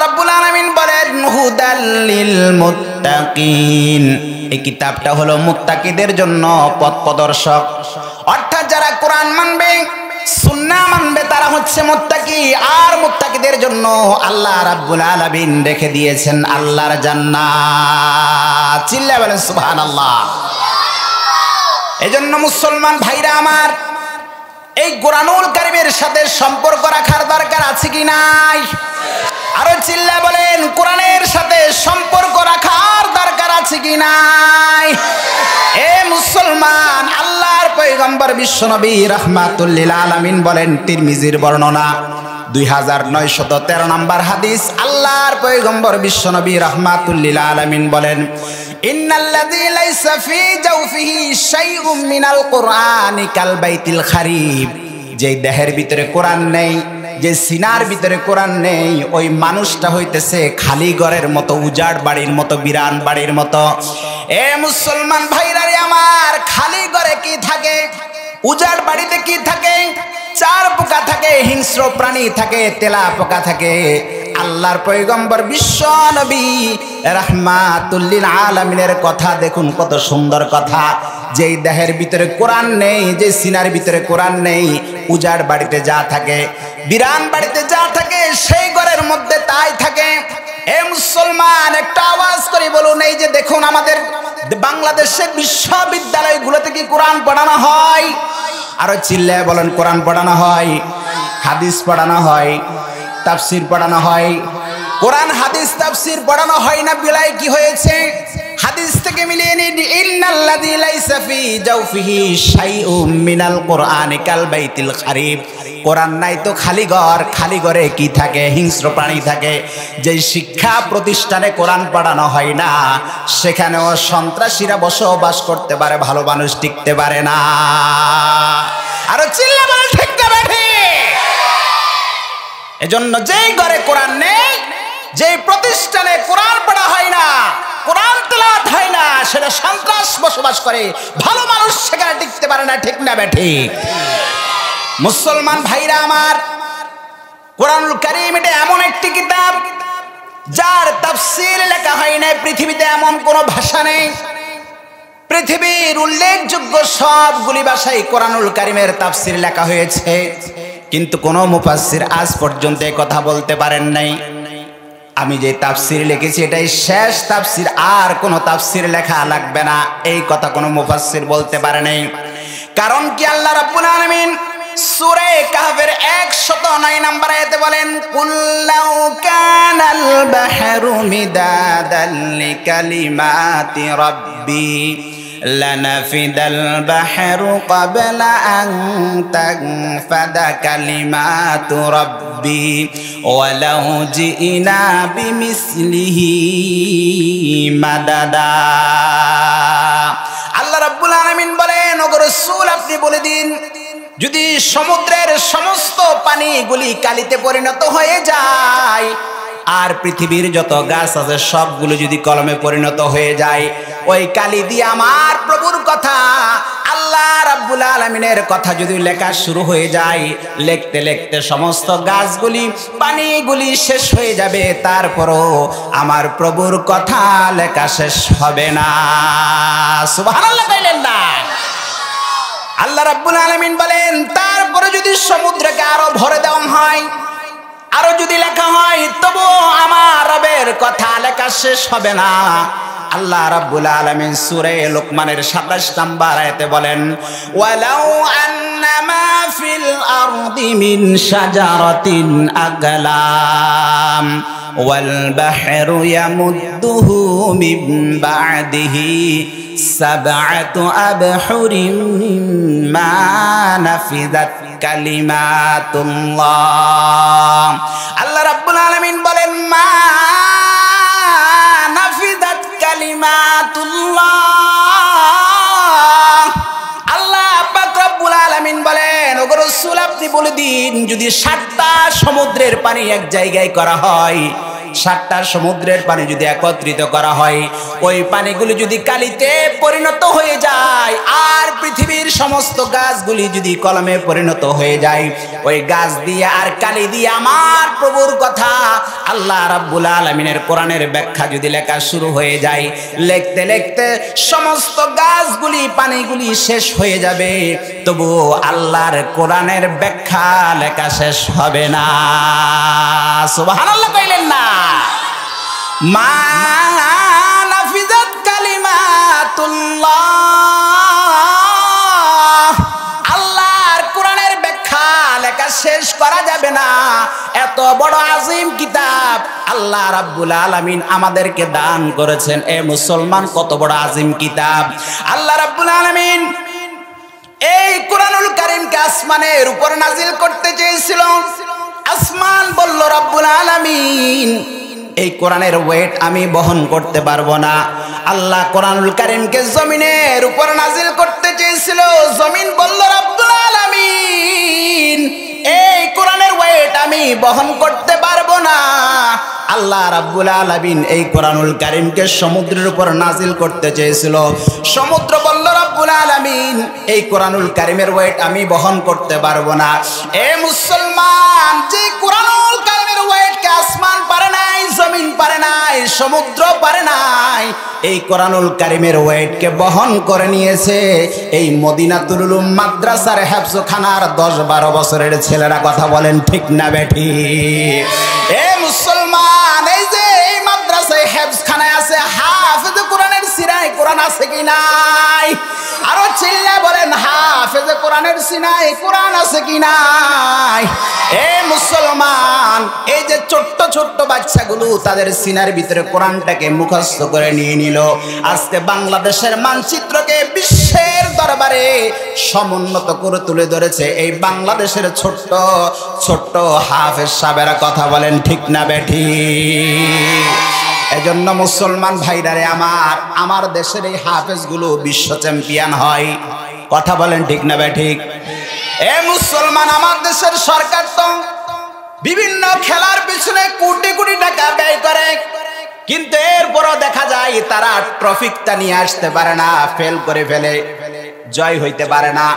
রাব্বুল আলামিন বলেন হুদাল লিল মুত্তাকিন, এই কিতাবটা হলো মুত্তাকিদের জন্য পথ প্রদর্শক। অর্থাৎ যারা কোরআন মানবে, সুন্নাহ মানবে, তারা হচ্ছে মুত্তাকি। আর মুত্তাকিদের জন্য আল্লাহ রাব্বুল আলামিন রেখে দিয়েছেন আল্লাহর জান্নাত। চিল্লায়ে বলেন সুবহানাল্লাহ। এজন্য মুসলমান ভাইরা আমার, এই কোরআনুল কারীমের সাথে সম্পর্ক রাখার দরকার আছে কি নাই? আরো চিল্লায়ে বলেন, কোরআনের সাথে সম্পর্ক রাখার দরকার আছে কি নাই? এ মুসলমান, আল্লাহর পয়গম্বর বিশ্বনবী রাহমাতুল লিল আলামিন বলেন, তিরমিজির বর্ণনা 2913 নম্বর হাদিস, আল্লাহর পয়গম্বর বিশ্বনবী রাহমাতুল লিল আলামিন বলেন, ইন্নাল্লাযী লাইসা ফী জাওফিহি শাইউম মিনাল কুরআনি কাল বাইতিল খারিব, যে দেহের ভিতরে কোরআন নেই, যে সিনার ভিতরে কোরআন নেই, ওই মানুষটা হইতেছে খালি ঘরের মতো, উজাড় বাড়ির মতো, বিরান বাড়ির মতো। এ মুসলমান ভাইরা রে আমার, খালি ঘরে কি থাকে, উজাড় বাড়িতে কি থাকে? চার পোকা থাকে, হিংস্র প্রাণী থাকে, তেলা পোকা থাকে। আল্লাহর পয়গম্বর বিশ্ব নবী রাহমাতুল লিল আলামিনের কথা দেখুন, কত সুন্দর কথা। যেই দেহের ভিতরে কোরআন নেই, যে সিনার ভিতরে কোরআন নেই, উজাড় বাড়িতে যা থাকে, বিরান বাড়িতে যা থাকে, সেই ঘরের মধ্যে তাই থাকে। এ মুসলমান, একটা আওয়াজ করে বলুন, এই যে দেখুন আমাদের বাংলাদেশের বিশ্ববিদ্যালয়গুলোতে কি কোরআন পড়ানো হয়? আরো চিল্লায় বলেন, কোরআন পড়ানো হয়, হাদিস পড়ানো হয়, তাফসীর পড়ানো হয়। কোরআন হাদিস তাফসীর পড়ানো হয় না, বিলাই কি হয়েছে? হাদিস থেকে মিলিয়ে নিন, ইন্নাল্লাযী লাইসা ফী জাওফিহি শাইউম মিনাল কুরআনি কাল বাইতিল খারিব, কোরআন নাই তো খালি ঘর, খালি ঘরে কি থাকে? হিংস্র প্রাণী থাকে। যে শিক্ষা প্রতিষ্ঠানে কোরআন পড়ানো হয় না, সেখানেও সন্ত্রাসীরা বসবাস করতে পারে, ভালো মানুষ টিকতে পারে না। আরো চিল্লা বলে ঠিক না বেঠি? এজন্য যেই ঘরে কোরআন নেই, যেই প্রতিষ্ঠানে কোরআন পড়া হয় না, কোরআন তেলাওয়াত হয় না, সেটা সন্ত্রাস বসবাস করে, ভালো মানুষ সেখানে টিকতে পারে না। ঠিক না বেঠি? মুসলমান ভাইরা আমার, কোরআনুল কারীম এটা এমন একটি কিতাব যার তাফসীর লেখা হয় না। পৃথিবীতে এমন কোনো ভাষা নেই, পৃথিবীর উল্লেখযোগ্য সবগুলি ভাষায় কোরআনুল কারীমের তাফসীর লেখা হয়েছে, কিন্তু কোনো মুফাসসির আজ পর্যন্ত এই কথা বলতে পারেন নাই, আমি যে তাফসীর লিখেছি এটাই শেষ তাফসীর, আর কোনো তাফসীর লেখা লাগবে না, এই কথা কোনো মুফাসসির বলতে পারে নাই। কারণ কি? আল্লাহ রাব্বুল আলামিন সূরা কাহফের 109 নম্বর আয়াতে বলেন, কুল লাউ কানাল বাহরু মিদাদাল লিকালিমাতি রাব্বি লানাফিদাল বাহরু ক্বাবলা আন তানফাদা কালিমাতু রাব্বি ওয়ালাউ জিনা বিমিসলিহি মাদাদা। আল্লাহ রাব্বুল আলামিন বলেন, ওগো রাসূল আপনি বলে দিন, যদি সমুদ্রের সমস্ত পানিগুলি কালিতে পরিণত হয়ে যায়, আর পৃথিবীর যত গাছ আছে সবগুলো যদি কলমে পরিণত হয়ে যায়, ওই কালি দিয়ে আমার প্রভুর কথা, আল্লাহ রাব্বুল আলামিনের কথা যদি লেখা শুরু হয়ে যায়, লিখতে লিখতে সমস্ত গাছগুলি, পানিগুলি শেষ হয়ে যাবে, তারপরও আমার প্রভুর কথা লেখা শেষ হবে না। সুবহানাল্লাহ বলেন না? আল্লাহ রাব্বুল আলামিন বলেন, তারপরে যদি সমুদ্রকে আরো ভরে দেওয়া হয়, আরো যদি লেখা হয়, তবুও আমার রবের কথা লেখা শেষ হবে না। আল্লাহ রাব্বুল আলামিন সূরা লুকমানের 27 নম্বর আয়াতে বলেন, ওয়ালাউ আন্নামা ফিল আরদি মিন শাজারাতিন আগলাম ওয়াল বাহরু ইয়ামুদ্দুহু মিন বা'দিহি সাবআতু আবহুরিম মা নাফিযাত কালিমাতুল্লাহ। আল্লাহ রাব্বুল আলামিন বলেন, মা নাফিযাত কালিমাতুল্লাহ। আল্লাহ পাক রব্বুল আলামিন বলেন, ওগো রাসূল আপনি বলে দিন, যদি 7টা সমুদ্রের পানি এক জায়গায় করা হয়, 7টা সমুদ্রের পানি যদি একত্রিত করা হয়, ওই পানিগুলি যদি কালিতে পরিণত হয়ে যায়, আর পৃথিবীর সমস্ত গাছগুলি যদি কলমে পরিণত হয়ে যায়, ওই গাছ দিয়ে আর কালি দিয়ে আমার প্রভুর কথা আল্লাহ রাব্বুল আলামিনের কোরআনের ব্যাখ্যা যদি লেখা শুরু হয়ে যায়, লিখতে লিখতে সমস্ত গাছগুলি পানিগুলি শেষ হয়ে যাবে, তবু আল্লাহর কোরআনের ব্যাখ্যা লেখা শেষ হবে না। সুবহানাল্লাহ কইলেন না? মা নাফিজাত কালিমাতুল্লাহ, আল্লাহর কোরআনের ব্যাখ্যা লেখা শেষ করা যাবে না। এত বড় আজিম কিতাব আল্লাহ রাব্বুল আলামিন আমাদেরকে দান করেছেন। এ মুসলমান, কত বড় আজিম কিতাব আল্লাহ রাব্বুল আলামিন এই কোরআনুল কারীমকে আসমানের উপর নাজিল করতে চেয়েছিল। আসমান বলল, রব্বুল আলামিন এই কোরআনের ওয়েট আমি বহন করতে পারবো না। আল্লাহ কোরআনুল কারীমকে জমিনের উপর নাজিল করতে চেয়েছিল। জমিন বলল, রব্বুল আলামিন এই কোরআনের ওয়েট আমি বহন করতে পারবো না। আল্লাহ রাব্বুল আলামিন এই কোরআনুল কারীমকে সমুদ্রের উপর নাজিল করতে চেয়েছিল। সমুদ্র বলল, রব্বুল আলামিন এই কোরআনুল কারীমের ওয়েট আমি বহন করতে পারবো না। এ মুসলমান, যে কোরআনুল কারীমের ওয়েটকে আসমান পারে নাই, জমিন পারে নাই, সমুদ্র পারে নাই, এই কোরআনুল কারীমের ওয়েটকে বহন করে নিয়েছে এই মদিনাতুল উলুম মাদ্রাসার হেফজখানার 10-12 বছরের ছেলেরা। কথা বলেন ঠিক না বেঠিক? এ মুসলমান, এই যে এই মাদ্রাসায় হেফজখানায় আছে হাফেজ কোরআনের সিনায় কোরআন আছে কি নাই? আরো চিল্লা বলেন, হাফেজ কোরআনের সিনায় কোরআন আছে কি নাই? এ মুসলমান, এই যে ছোট্ট ছোট্ট বাচ্চাগুলো তাদের সিনার ভিতরে কোরআনটাকে মুখস্থ করে নিয়ে নিল। আজকে বাংলাদেশের মানচিত্রকে বিশ্বের দরবারে সমুন্নত করে তুলে ধরেছে এই বাংলাদেশের ছোট্ট ছোট্ট হাফেজ সাহেবেরা। কথা বলেন ঠিক না বেঠিক? এজন্য মুসলমান ভাইরারে আমার দেশের এই হাফেজগুলো বিশ্ব চ্যাম্পিয়ন হয়। কথা বলেন ঠিক না বেঠিক? এ মুসলমান, আমার দেশের সরকার তো বিভিন্ন খেলার পিছনে কোটি কোটি টাকা ব্যয় করে, কিন্তু এরপরও দেখা যায় তারা ট্রফিকটা নিয়ে আসতে পারে না, ফেল করে ফেলে, জয় হইতে পারে না।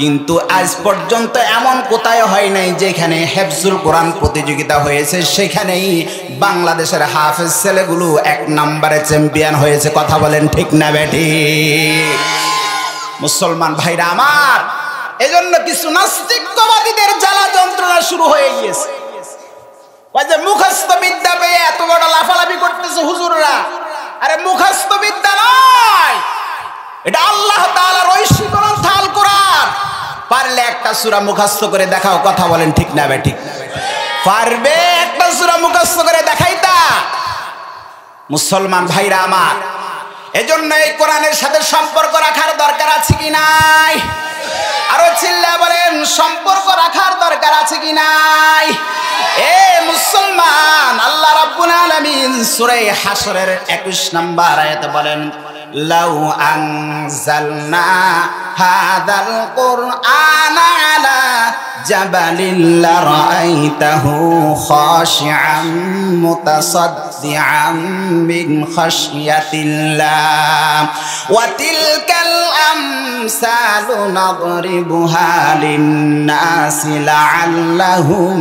কিন্তু আজ পর্যন্ত এমন কোথায় হয় নাই যেখানে হেফজুল কোরআন প্রতিযোগিতা হয়েছে সেখানেই বাংলাদেশের হাফেজ ছেলেগুলো 1 নম্বরে চ্যাম্পিয়ন হয়েছে। কথা বলেন ঠিক না বেঠিক? মুসলমান ভাইরা আমার, এজন্য কিছু নাস্তিকবাদীদের জ্বালা যন্ত্রণা শুরু হয়ে গিয়েছে। ওই যে মুখস্থ বিদ্যা পেয়ে এত বড় লাফালাফি করতেছে হুজুররা। আরে মুখস্থ বিদ্যা নয়, এটা আল্লাহ তাআলার ঐশী গ্রন্থ আল কোরআন। পারলে একটা সূরা মুখস্থ করে দেখাও। কথা বলেন ঠিক না বেঠিক? পারবে একটা সূরা মুখস্থ করে দেখাইতা? মুসলমান ভাইরা আমার, এজন্য এই কোরআনের সাথে সম্পর্ক রাখার দরকার আছে কি নাই? আরো চিল্লা বলেন, সম্পর্ক রাখার দরকার আছে কি নাই? এ মুসলমান, আল্লাহ রাব্বুল আলামিন সূরা হাশরের 21 নম্বর আয়াতে বলেন, লাউ আনজালনা হাদাল কুরআনা আলা জাবালিন লারাআইতাহু খাশিআম মুতাসাদ্দিআম মিন খাশিয়াতিল্লাহ ওয়া তিলকাল আমসালু নাদরিবুহা লিন-নাসি লাআল্লাহুম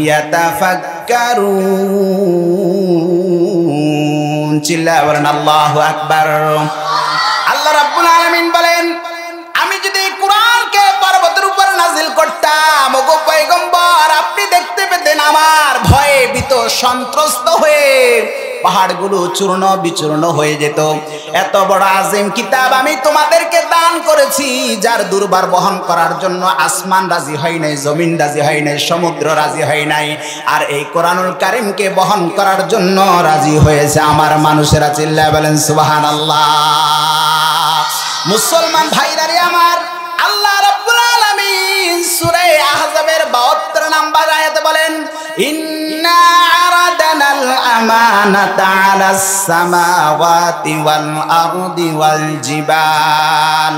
ইয়াতাফাক্কারুন। চিল্লা বলেন আল্লাহু আকবার। আল্লাহ রাব্বুল আলামিন বলেন, আমি যদি কোরআনকে পর্বতের উপর নাজিল করতাম, ওগো পয়গম্বর, আপনি দেখতে পেতেন আমার ভয়ে ভীত সন্ত্রস্ত হয়ে পাহাড়গুলো চূর্ণ বিচূর্ণ হয়ে যেত। এত বড় আজিম কিতাব আমি তোমাদেরকে দান করেছি, যার দুর্বার বহন করার জন্য আসমান রাজি হয় নাই, জমিন রাজি হয় নাই, সমুদ্র রাজি হয় নাই। আর এই কোরআনুল কারীমকে বহন করার জন্য রাজি হয়েছে আমার মানুষেরা। চিল্লায় বলেন সুবহানাল্লাহ। মুসলমান ভাইরারে আমার, আল্লাহ রাব্বুল আলামিন সূরা আহজাবের 72 নম্বর আয়াতে বলেন, ইন্না আরাদানাল আমানাতা আলাস সামাওয়াতি ওয়াল আরদি ওয়াল জিবাল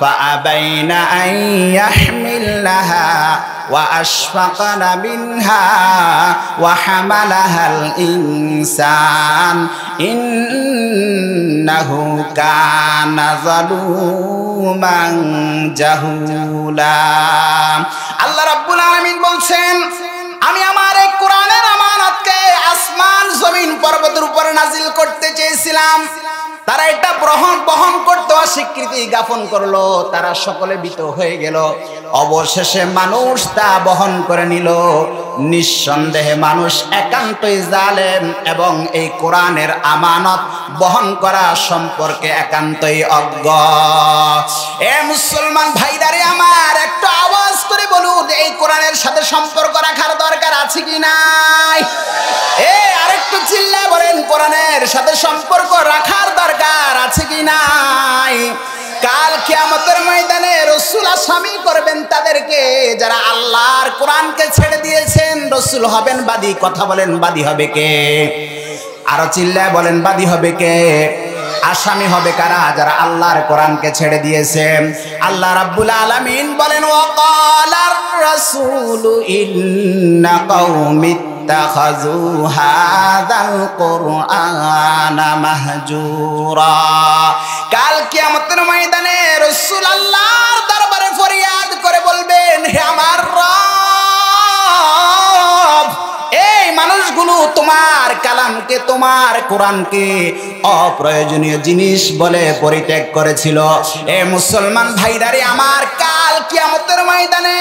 فأبين أن يحملنها وأشفقن منها وحملها الإنسان إنه كان ظلوما جهولا আল্লাহ রাব্বুল আলামিন বলছেন আমি আমার এই কোরআনের আমানতকে আসমান জমিন পর্বতের উপরে নাজিল করতে চেয়েছিলাম তারা এটা বহন করতে অস্বীকৃতি জ্ঞাপন করলো তারা সকলে ভীত হয়ে গেল অবশেষে মানুষ তা বহন করে নিল নিঃসন্দেহে মানুষ একান্তই জালেম এবং এই কোরআনের আমানত বহন করা সম্পর্কে একান্তই অজ্ঞ এ মুসলমান ভাইদারে আমার একটু আওয়াজ করে বলুন এই কোরআনের সাথে সম্পর্ক রাখার দরকার আছে কি নাই আরেকটু চিল্লায় বলেন কোরআনের সাথে সম্পর্ক রাখার দরকার আছে কি নাই কাল কিয়ামতের ময়দানে রাসূল আসামি করবেন তাদেরকে যারা আল্লাহর কোরআনকে ছেড়ে দিয়েছেন রাসূল হবেন বাদী কথা বলেন বাদী হবে কে আরো চিল্লায় বলেন বাদী হবে কে আসামি হবে কারা যারা আল্লাহর কোরআনকে ছেড়ে দিয়েছে আল্লাহ রাব্বুল আলামিন বলেন ওয়াকালার রাসূলু ইন্না কওমি ইত্তাখাযু হাযাল কুরআনা মাহজুরা কাল কিয়ামতের ময়দানে রাসূল আল্লাহর দরবারে ফরিয়াদ করে বলবেন হে আমার রব এই মানুষগুলো তোমার কালামকে তোমার কোরআনকে অপ্রয়োজনীয় জিনিস বলে পরিত্যাগ করেছিল এ মুসলমান ভাইরারে আমার কাল কিয়ামতের ময়দানে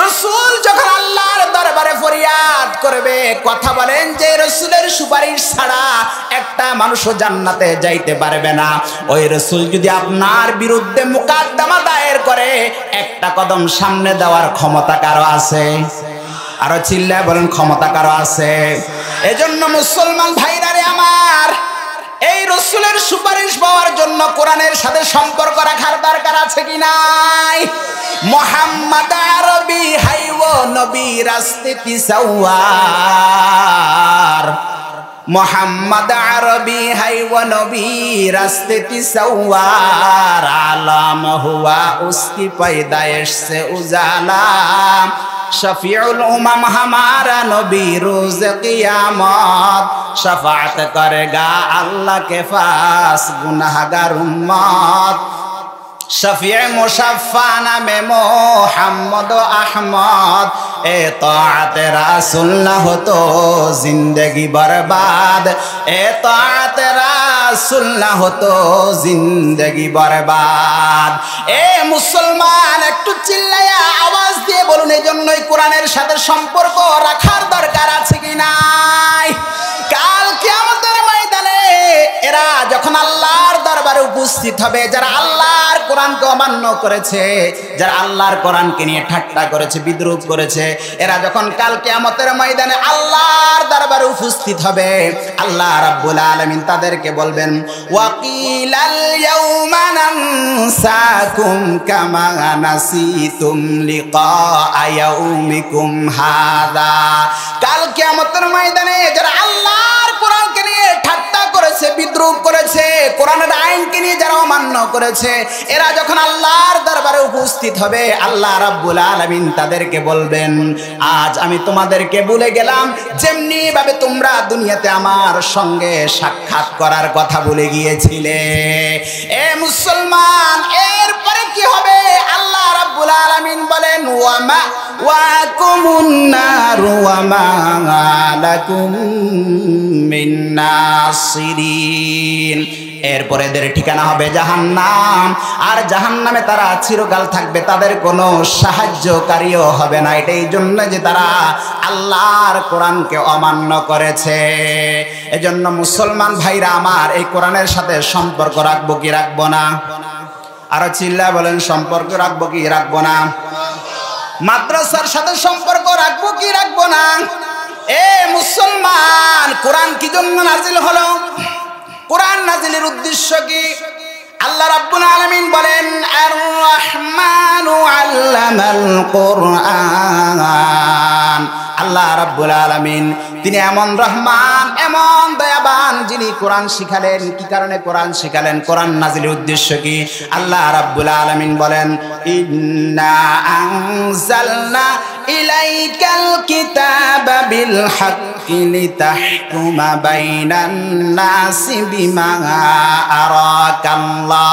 রাসূল যখন আল্লাহর দরবারে ফরিয়াদ করবে কথা বলেন যে রাসূলের সুপারিশ ছাড়া একটা মানুষও জান্নাতে যাইতে পারবে না ওই রাসূল যদি আপনার বিরুদ্ধে মুকদ্দমা দায়ের করে একটা কদম সামনে দেওয়ার ক্ষমতা কারো আছে আরো চিল্লায় বলেন ক্ষমতা কারো আছে এজন্য মুসলমান ভাইরারে আমার এই রাসূলের সুপারিশ পাওয়ার জন্য কোরআনের সাথে সম্পর্ক রাখার দরকার আছে কি নাই মুহাম্মদ আরবি হাইও নবী রাস্তে তিসাওয়ার মুহাম্মদ আরবি হাইও নবী রাস্তে তিসাওয়ার আলাম হুয়া উসকি पैदाइश से उजाला शफीउल उमम हमारा नबी रोज क़ियामत शफाअत करेगा अल्लाह के पास गुनाहगार उम्मत शफीए मुशफ़्फ़ा नामे मोहम्मद अहमद एताअत रसूल न हो तो जिंदगी बर्बाद एताअत रसूल न हो तो जिंदगी बर्बाद ए मुसलमान একটু চিল্লায়া আওয়াজ দিয়ে বলুন এজন্যই কোরআনের সাথে সম্পর্ক রাখার দরকার আছে কি নাই কাল কিয়ামতের ময়দানে এরা যখন আল্লাহর দরবারে উপস্থিত হবে যারা আল্লাহর কোরআনকে অমান্য করেছে যারা আল্লাহর কোরআনকে নিয়ে ঠাট্টা করেছে বিদ্রূপ করেছে এরা যখন কাল কিয়ামতের ময়দানে আল্লাহর দরবারে উপস্থিত হবে আল্লাহ রাব্বুল আলামিন তাদেরকে বলবেন ওয়াকিলাল ইয়াউমা নানসাকুম কামা নাসিতুম লিকা ইয়াউমিকুম হাযা কাল কিয়ামতের ময়দানে যারা আল্লাহর কোরআনকে নিয়ে ঠাট্টা করেছে বিদ্রূপ করেছে কোরআনের আইনকে নিয়ে যারা অমান্য করেছে এরা যখন আল্লাহর দরবারে উপস্থিত হবে আল্লাহ রাব্বুল আলামিন তাদেরকে বলবেন আজ আমি তোমাদেরকে ভুলে গেলাম যেমনি ভাবে তোমরা দুনিয়াতে আমার সঙ্গে সাক্ষাৎ করার কথা ভুলে গিয়েছিলে এ মুসলমান এরপরে কি হবে আল্লাহ রাব্বুল আলামিন বলেন ওয়ামা ওয়াকুমুন নার ওয়ামা লাকুম মিন নাসিরিন এরপরে এদের ঠিকানা হবে জাহান্নাম আর জাহান্নামে তারা চিরকাল থাকবে তাদের কোনো সাহায্যকারীও হবে না এটাই জন্য যে তারা আল্লাহর কোরআনকে অমান্য করেছে এজন্য মুসলমান ভাইরা আমার এই কোরআনের সাথে সম্পর্ক রাখবো কি রাখবো না আরো চিল্লা বলেন সম্পর্ক রাখবো কি রাখবো না মাদ্রাসার সাথে সম্পর্ক রাখবো কি রাখবো না এ মুসলমান কোরআন কি জন্য নাজিল হলো কোরআন নাজিলের উদ্দেশ্য কি আল্লাহ রাব্বুল আলামিন বলেন আর রহমানু আল্লামাল কোরআন আল্লাহ রাব্বুল আলামিন তিনি এমন রহমান, এমন দয়াবান, যিনি কোরআন শিখালেন। কি কারণে কোরআন শিখালেন? কোরআন নাজিলের উদ্দেশ্য কি? আল্লাহ রাব্বুল আলামিন বলেন, ইন্না আনজালনা ইলাইকাল কিতাবা বিল হাক্কি লিতাহকুমা বাইনান নাসি বিমা আরাকাল্লাহ।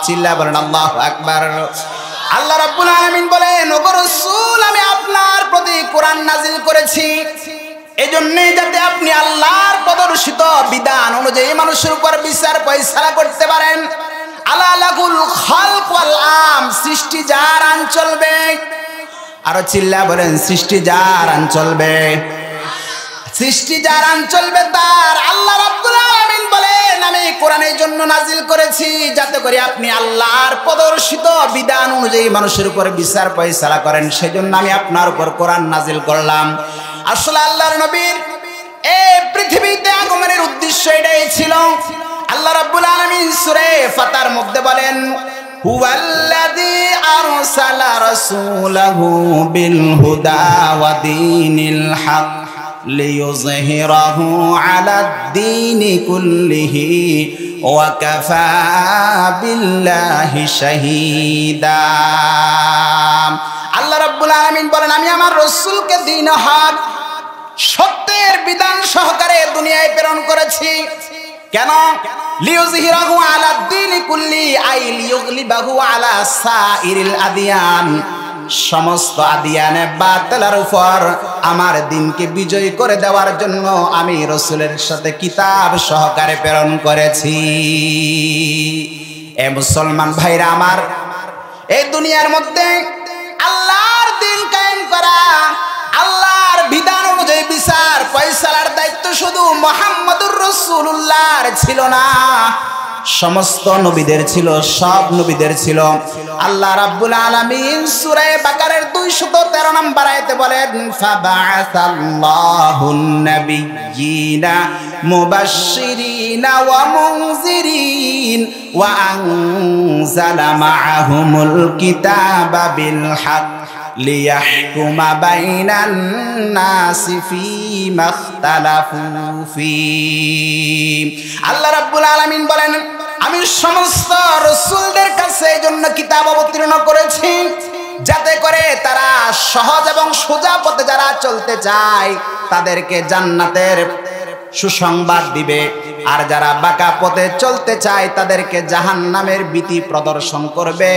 চিল্লায়ে বলেন আল্লাহু আকবার। আল্লাহ রাব্বুল আলামিন বলেন, ওগো রাসূল, আমি আপনার প্রতি কোরআন নাজিল করেছি এজন্যই যাতে আপনি আল্লাহর প্রদর্শিত বিধান অনুযায়ী মানুষের উপর বিচার ফয়সালা করতে পারেন। আলা লাহুল খালক ওয়াল আম, সৃষ্টি যার আইন চলবে। আরো চিল্লা বলেন, সৃষ্টি যার আইন চলবে, সৃষ্টি যার আইন চলবে তার। আল্লাহ রাব্বুল আলামিন বলেন, আমি কোরআনের জন্য নাজিল করেছি যাতে করে আপনি আল্লাহর প্রদর্শিত বিধান অনুযায়ী মানুষের উপর বিচার ফয়সালা করেন। সেজন্য আমি আপনার উপর কোরআন নাজিল করলাম। আসলে আল্লাহর নবীর এই পৃথিবীতে আগমনের উদ্দেশ্য এটাই ছিল। আল্লাহ রাব্বুল আলামিন সূরা ফাতার মধ্যে বলেন, হুয়াল্লাযী আরসালা রাসূলাহু বিল হুদা ওয়া দীনিল হক লিইয়ুযহিরাহু আলাদ-দীনি কুল্লিহি ওয়া কাফা বিল্লাহি শাহীদা। আল্লাহ রাব্বুল আলামিন বলেন, আমি আমার রাসূলকে দ্বীন হক, সত্যের বিধান সহকারে দুনিয়ায় প্রেরণ করেছি। কেন? লিইয়ুযহিরাহু আলাদ-দীনি কুল্লি, আই লিইয়ুগলিবাহু আলা সাইরিল আদিয়ান, সমস্ত আদিয়ানে বাতিলের উপর আমার দ্বীনকে বিজয় করে দেওয়ার জন্য আমি রাসূলের সাথে কিতাব সহকারে প্রেরণ করেছি। এ মুসলমান ভাইরা আমার, এই দুনিয়ার মধ্যে আল্লাহর দ্বীন কায়েম করা, আল্লাহর বিধান অনুযায়ী বিচার ফয়সালার দায়িত্ব শুধু মুহাম্মদুর রাসূলুল্লাহর ছিল না, সমস্ত নবীদের ছিল, সব নবীদের ছিল। আল্লাহ রাব্বুল আলামিন সূরা বাকারার 213 নম্বর আয়াতে বলেন, ফাবাআসাল্লাহুন নাবিয়্যিনা মুবাশশিরিনা ওয়া মুনযিরিন ওয়া আনজালা মাআহুমুল কিতাবা বিল হক লিয়াহকুমা বাইনান নাসি ফীমা ইখতালাফু ফী। আল্লাহ রাব্বুল আলামিন বলেন, আমি সমস্ত রাসূলদের কাছে এই জন্য কিতাব অবতীর্ণ করেছি যাতে করে তারা সহজ এবং সোজা পথে যারা চলতে চায় তাদেরকে জান্নাতের সুসংবাদ দিবে, আর যারা বাঁকা পথে চলতে চায় তাদেরকে জাহান্নামের ভীতি প্রদর্শন করবে।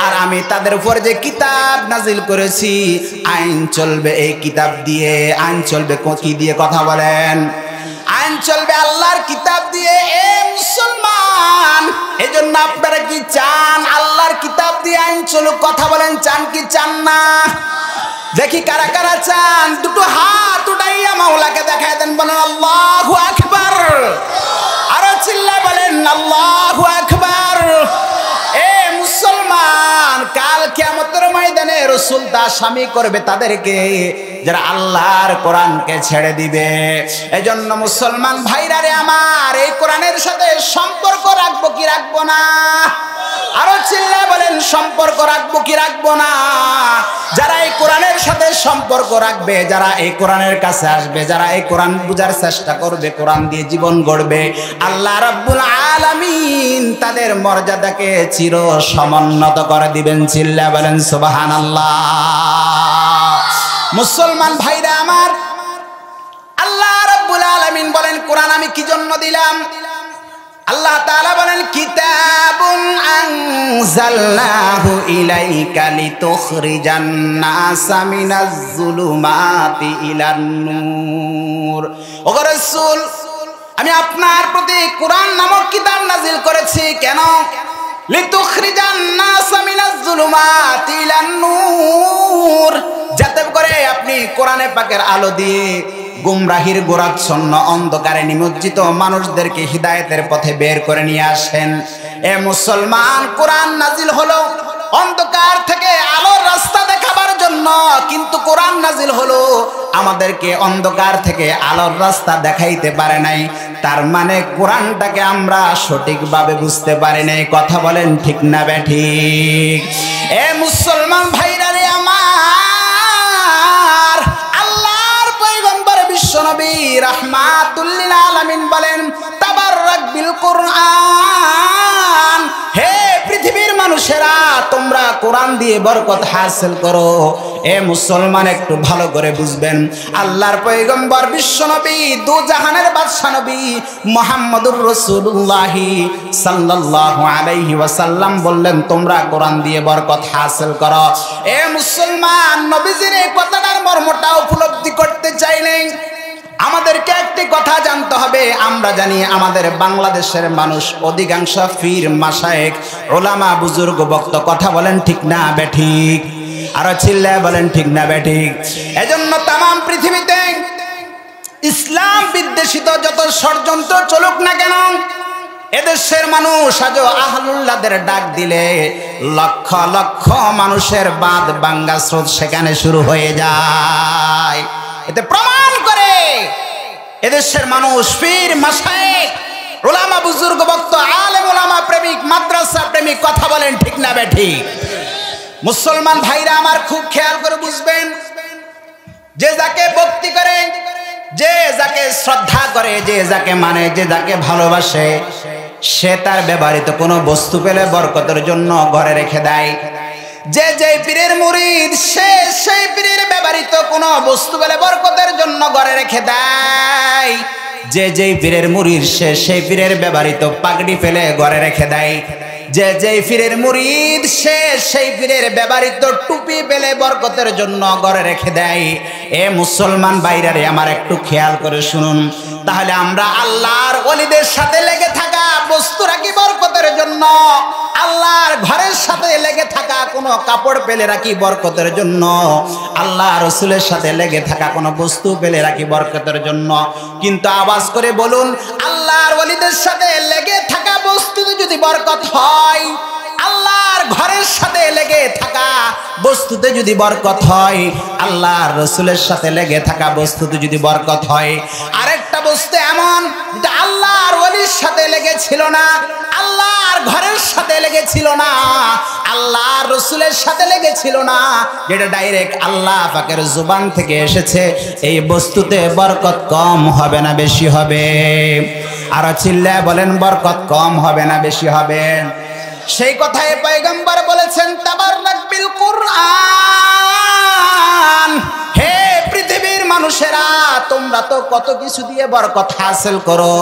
আর আমি তাদের উপর যে কিতাব নাজিল করেছি, আইন চলবে এই কিতাব দিয়ে। আইন চলবে কি দিয়ে? কথা বলেন। আইন চলবে আল্লাহর কিতাব দিয়ে। এ মুসলমান, এজন্য আপনারা কি চান আল্লাহর কিতাব দিয়ে আইন চলুক? কথা বলেন, চান কি চান না? দেখি কারা কারা চান, দুটো হাত উঠাইয়া মাওলাকে দেখায় দেন, বলেন আল্লাহু আকবার। আরো চিল্লা বলেন আল্লাহু আকবার। এ মুসলমান, কাল কিয়ামতের ময়দানে রাসূল দাসামি করবে তাদেরকে যারা আল্লাহর কোরআনকে ছেড়ে দিবে। এজন্য মুসলমান ভাইরা রে আমার, এই কোরআনের সাথে সম্পর্ক রাখবো কি রাখবো না? আরো চিল্লা বলেন, সম্পর্ক রাখবো কি রাখবো না? যারা এই কোরআনের সাথে সম্পর্ক রাখবে, যারা এই কোরআনের কাছে আসবে, যারা এই কোরআন বুঝার চেষ্টা করবে, কোরআন দিয়ে জীবন গড়বে, আল্লাহ রাব্বুল আলামিন তাদের মর্যাদাকে চির সমুন্নত করে দিবেন। চিল্লা বলেন সুবহানাল্লাহ। মুসলমান ভাইরা আমার, আল্লাহ রাব্বুল আলামিন বলেন, কোরআন আমি কি জন্য দিলাম? আল্লাহ তাআলা বলেন, কিতাবুন আনজালনাহু ইলাইকা লিতুখরিজান নাসা মিনাজ যুলুমাতি ইলান নূর। ওগো রাসূল, আমি আপনার প্রতি কোরআন নামক কিতাব নাজিল করেছি। কেন? লিতুখরিজান নাসা মিনাজ যুলুমাতি ইলান নূর, যাতে করে আপনি কোরআনে পাকের আলো দিয়ে গুমরাহির গোরাচ্ছন্ন অন্ধকারে নিমজ্জিত মানুষদেরকে হিদায়েতের পথে বের করে নিয়ে আসেন। এ মুসলমান, কোরআন নাজিল হলো অন্ধকার থেকে আলোর রাস্তা দেখাবার জন্য, কিন্তু কোরআন নাজিল হলো আমাদেরকে অন্ধকার থেকে আলোর রাস্তা দেখাইতে পারে নাই। তার মানে কোরআনটাকে আমরা সঠিকভাবে বুঝতে পারি নাই। কথা বলেন ঠিক না বেঠিক? এ মুসলমান ভাইরা রে আমার, আল্লাহ বিশ্বনবী রাহমাতুল লিল আলামিন বলেন তাবাররাক বিল কুরআন, হে পৃথিবীর মানুষেরা তোমরা কোরআন দিয়ে বরকত হাসিল করো। এ মুসলমান একটু ভালো করে বুঝবেন, আল্লাহর পয়গম্বর বিশ্বনবী দু জাহানের বাদশা নবী মুহাম্মদুর রাসূলুল্লাহ সাল্লাল্লাহু আলাইহি ওয়াসাল্লাম বললেন তোমরা কোরআন দিয়ে বরকত হাসিল করো। এ মুসলমান, নবীজির এই কথাটার মর্মটা উপলব্ধি করতে চাইলেন আমাদেরকে একটি কথা জানতে হবে। আমরা জানি আমাদের বাংলাদেশের মানুষ অধিকাংশ পীর মাশায়েখ উলামা বুজুর্গ বক্ত, কথা বলেন ঠিক না বেঠিক? আরো চিল্লায় বলেন ঠিক না বেঠিক? এজন্য তামাম পৃথিবীতে ইসলাম বিদ্বেষিত যত ষড়যন্ত্র চলুক না কেন, এদেশের মানুষ আজও আহলুল্লাহদের ডাক দিলে লক্ষ লক্ষ মানুষের বাঁধ ভাঙ্গা স্রোত সেখানে শুরু হয়ে যায়। এতে প্রমাণ করে এদেশের মানুষ পীর মাশায়েখ উলামা বুজুর্গ বক্ত আলেম উলামা প্রেমিক মাদ্রাসা প্রেমিক, কথা বলেন ঠিক না বেঠিক? মুসলমান ভাইরা আমার খুব খেয়াল করে বুঝবেন, যে যাকে ভক্তি করে, যে যাকে শ্রদ্ধা করে, যে যাকে মানে, যে যাকে ভালোবাসে, সে তার ব্যবহৃত কোনো বস্তু পেলে বরকতের জন্য ঘরে রেখে দেয়। যে যেই পীরের মুরিদ সে সেই পীরের ব্যবহৃত কোনো বস্তু পেলে বরকতের জন্য ঘরে রেখে দেয়। যে যেই পীরের মুরিদ সে সেই পীরের ব্যবহৃত পাগড়ি ফেলে ঘরে রেখে দেয়। যে যেই পীরের মুরিদ সে সেই পীরের ব্যবহৃত টুপি পেলে বরকতের জন্য ঘরে রেখে দেয়। এ মুসলমান ভাইরারে আমার একটু খেয়াল করে শুনুন, তাহলে আমরা আল্লাহর ওলিদের সাথে লেগে থাকা বস্তু রাখি বরকতের জন্য, আল্লাহর ঘরের সাথে লেগে থাকা কোনো কাপড় পেলে রাখি বরকতের জন্য, আল্লাহ রসুলের সাথে লেগে থাকা কোনো বস্তু পেলে রাখি বরকতের জন্য। কিন্তু আওয়াজ করে বলুন, আল্লাহর ওলিদের সাথে লেগে থাকা বস্তুতে যদি বরকত হয়, আল্লাহর ঘরের সাথে লেগে থাকা বস্তুতে যদি বরকত হয়, আল্লাহর রসুলের সাথে লেগে থাকা বস্তুতে যদি বরকত হয়, আরেকটা বস্তু এমন যেটা আল্লাহর ওলির সাথে লেগেছিল না, আল্লাহর ঘরের সাথে লেগেছিল না, আল্লাহর রসুলের সাথে লেগেছিল না, যেটা ডাইরেক্ট আল্লাহ পাকের জুবান থেকে এসেছে, এই বস্তুতে বরকত কম হবে না বেশি হবে? আরো চিল্লায় বলেন, বরকত কম হবে না বেশি হবে? সেই কথায় পয়গম্বর বলেছেন তাবাররাক বিল কুরআন, হে পৃথিবীর মানুষেরা তোমরা তো কত কিছু দিয়ে বরকত হাসিল করো,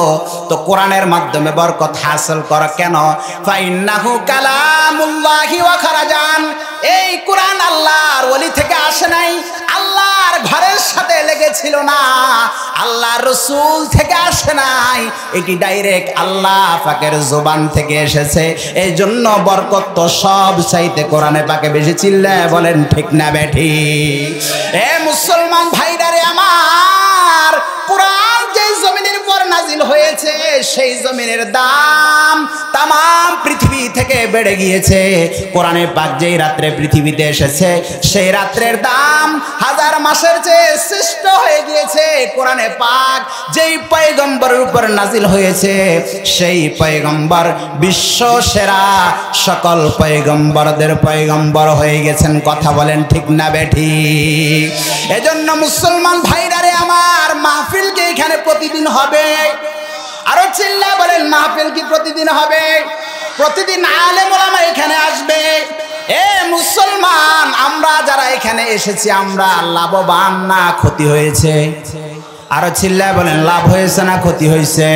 তো কোরআনের মাধ্যমে বরকত হাসিল করো কেন? ফাইন্নাহু কালামুল্লাহি ওয়া খারাজান, এই কোরআন আল্লাহর ওলি থেকে আসে নাই, আল্লাহর ঘরের সাথে লেগেছিল না, আল্লাহর রসুল থেকে আসে নাই, এটি ডাইরেক্ট আল্লাহ পাকের জবান থেকে এসেছে। এই জন্য বরকত তো সব চাইতে কোরআনে পাকে বেশি। চিল্লায় বলেন ঠিক না বেঠিক? এ মুসলমান ভাইরারে আমার, কোরআন যে জমিনের উপর নাজিল হয়েছে সেই জমিনের দাম তামাম পৃথিবী থেকে বেড়ে গিয়েছে। কোরআনে পাক যেই রাত্রে পৃথিবীতে এসেছে সেই রাত্রের দাম হাজার মাসের চেয়ে শ্রেষ্ঠ হয়ে গিয়েছে। কোরআনে পাক যেই পয়গম্বরের উপর নাজিল হয়েছে সেই পয়গম্বর বিশ্ব সেরা সকল পয়গম্বরদের পয়গম্বর হয়ে গেছেন। কথা বলেন ঠিক না বেঠিক? এজন্য মুসলমান ভাইরারে আমার, মাহফিল কি এখানে প্রতিদিন হবে? আরো চিল্লা বলেন, মাহফিল কি প্রতিদিন হবে? প্রতিদিন আলেম ওলামা এখানে আসবে। এ মুসলমান, আমরা যারা এখানে এসেছি আমরা লাভবান না ক্ষতি হয়েছে? আরো চিল্লা বলেন, লাভ হয়েছে না ক্ষতি হয়েছে?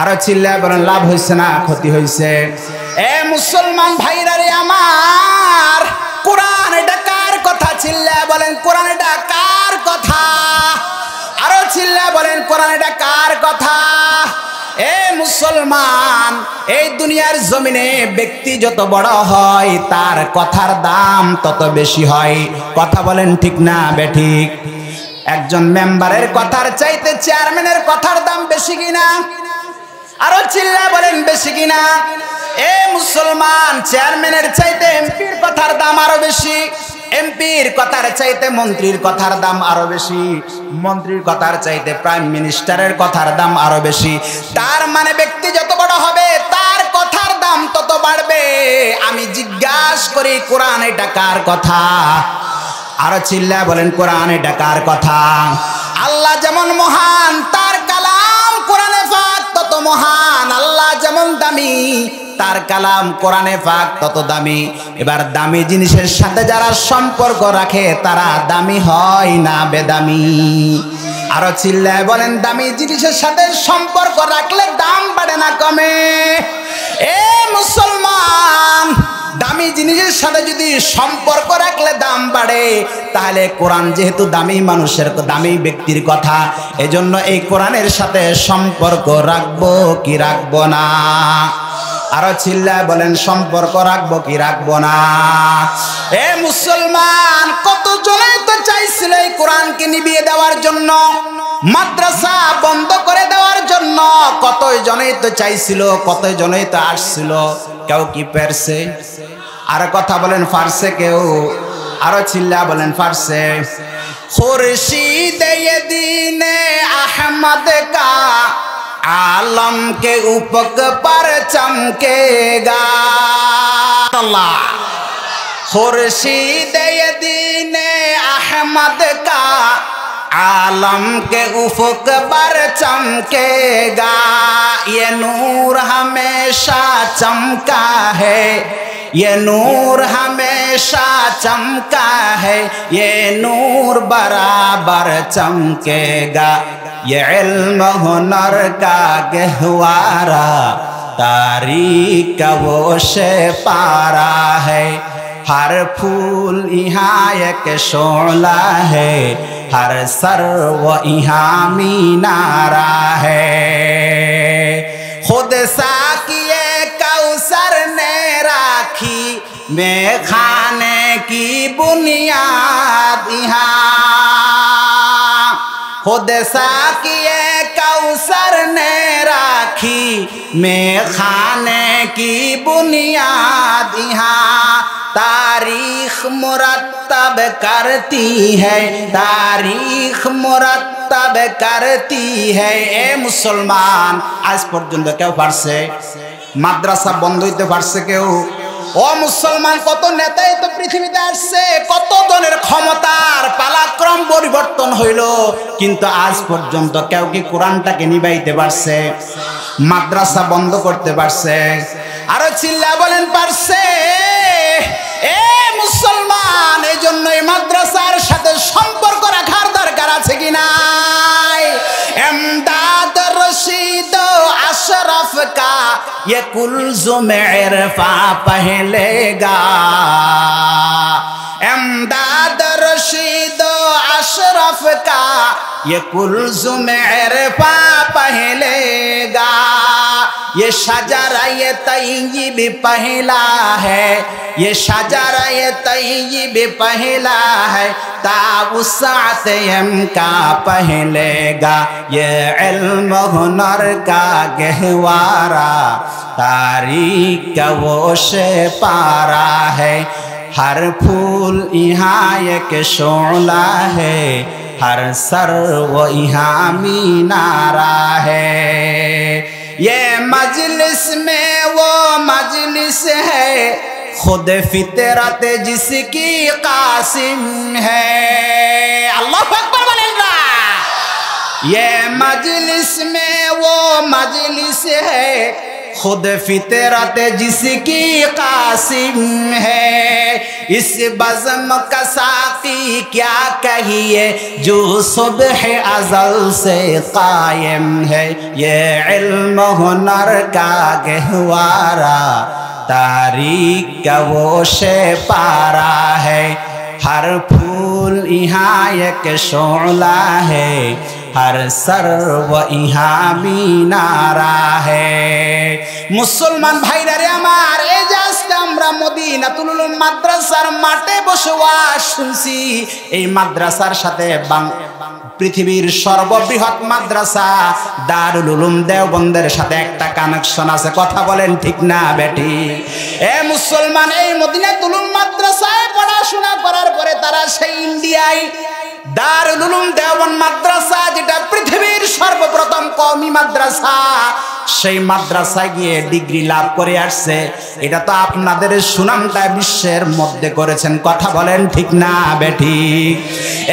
আরো চিল্লা বলেন, লাভ হয়েছে না ক্ষতি হয়েছে? এ মুসলমান ভাইরারে আমার, কোরআন এটা কার কথা? চিল্লা বলেন, কোরআন এটা কার কথা? আরো চিল্লা বলেন, কোরআন এটা কার কথা? এ মুসলমান, এই দুনিয়ার জমিনে ব্যক্তি যত বড় হয় তার কথার দাম তত বেশি হয়। কথা বলেন ঠিক না বেঠিক? একজন মেম্বারের কথার চাইতে চেয়ারম্যানের কথার দাম বেশি কিনা? আরো চিল্লা বলেন, বেশি কিনা? এ মুসলমান, চেয়ারম্যানের চাইতে এমপির কথার দাম আরো বেশি, এমপির কথার চাইতে মন্ত্রীর কথার দাম আরো বেশি, মন্ত্রীর কথার চাইতে প্রাইম মিনিস্টারের কথার দাম আরো বেশি। তার মানে ব্যক্তি যত বড় হবে তার কথার দাম তত বাড়বে। আমি জিজ্ঞাসা করি, কোরআন এটা কার কথা? আরো চিল্লা বলেন, কোরআন এটা কার কথা? আল্লাহ যেমন মহা যেমন দামি, তার কালাম কোরআনে পাক তত দামি। এবার দামি জিনিসের সাথে যারা সম্পর্ক রাখে তারা দামি হয় না বেদামি। আরো চিল্লায় বলেন, দামি জিনিসের সাথে সম্পর্ক রাখলে দাম বাড়ে না কমে? এ মুসলমান, দামি জিনিসের সাথে যদি সম্পর্ক রাখলে দাম বাড়ে, তাহলে কোরআন যেহেতু দামি মানুষের, দামি ব্যক্তির কথা, এজন্য এই কোরআনের সাথে সম্পর্ক রাখবো কি রাখবো না? আরো চিল্লায় বলেন, সম্পর্ক রাখবো কি রাখবো না? এ মুসলমান, কত জনে তো চাইছিল এই কোরআনকে নিভিয়ে দেওয়ার জন্য, মাদ্রাসা বন্ধ করে দেওয়ার জন্য। কত জনেই তো চাইছিল, কত জনেই তো আসছিল, কেউ কি পারছে? আর কথা বলেন, পারছে কেউ? আরো চিল্লা বলেন, পারছে? খুরশিদ দীনে আহমদ কা आलम के उपक पर चमकेगा अल्लाह। खुर्शीद दीन अहमद का आलम के उफक पर चमकेगा। ये नूर हमेशा चमका है, ये नूर हमेशा चमका है, ये नूर बराबर चमकेगा। ये इल्म हुनर का गहवारा तारीख का वो से पारा है। हर फूल यहाँ एक शोला है, हर सर्व यहाँ मीनारा है। खुद साकिए कौसर ने राखी मैं खाने की बुनियाद यहाँ। खुद साकिए कौसर ने राखी मैं खाने की बुनियाद यहाँ। तारीख मुरत्तब करती है, तारीख मुरत्तब करती है। ए मुसलमान, आज पर्यন্ত কেউ পারছে মাদ্রাসা বন্ধ হইতে পারছে কেউ? ও মুসলমান, কত নেতাই তো পৃথিবীতে আসছে, কত জনের ক্ষমতার পালাক্রম পরিবর্তন হইল, কিন্তু আজ পর্যন্ত কেউ কি কোরআনটাকে নিভাইতে পারছে? মাদ্রাসা বন্ধ করতে পারছে? আরো চিল্লা বলেন, পারছে? এ মুসলমান, এই জন্য এই মাদ্রাসার সাথে সম্পর্ক রাখার দরকার আছে কি নাই? এমদাদ রশিদ अशरफ का ये कुलजुम इरफा पहलेगा। एमदाद रशीद अशरफ का ये कुलजुम इरफा पहलेगा। ये शजरा ये तय्यिब पहला है, ये शजरा ये तय्यिब पहला है, तावुसात यम का पहलेगा। ये इल्म हुनर का गहवारा तारीख का वो से पारा है। हर फूल यहाँ एक शोला है, हर सर्व यहाँ मीनारा है। ये मजलिस में वो मजलिस है, खुद फितरत जिसकी कासिम है। अल्लाह अकबर बोलेगा। ये मजलिस में वो मजलिस है, खुद फितरत जिसकी कासिम है। इस बज़म का साक़ी क्या कहिए जो सुबह अज़ल से कायम है। ये इल्म हुनर का गहवारा तारीख का वो से पारा है। हर फूल यहाँ एक शोला है, हर सर्व यहाँ मीनारा है। मुसलमान भाईरा रे आमार, এই যে আজকে আমরা মদিনাতুল উলুম মাদ্রাসার মাঠে বসে ওয়াজ শুনছি, এই মাদ্রাসার সাথে পৃথিবীর সর্ববৃহৎ মাদ্রাসা দারুল উলুম দেওবন্দের সাথে একটা কানেকশন আছে। কথা বলেন ঠিক না বেটি? এ মুসলমান, এই মদিনাতুল উলুম মাদ্রাসায় পড়াশোনা করার পরে তারা সেই ইন্ডিয়ায় দারুল উলুম দেওবন্দ মাদ্রাসা, যেটা পৃথিবীর সর্বপ্রথম কওমি মাদ্রাসা, সেই মাদ্রাসায় গিয়ে ডিগ্রি লাভ করে আসছে। এটা তো আপনাদের সুনামটা বিশ্বের মধ্যে করেছেন। কথা বলেন ঠিক না বেটি?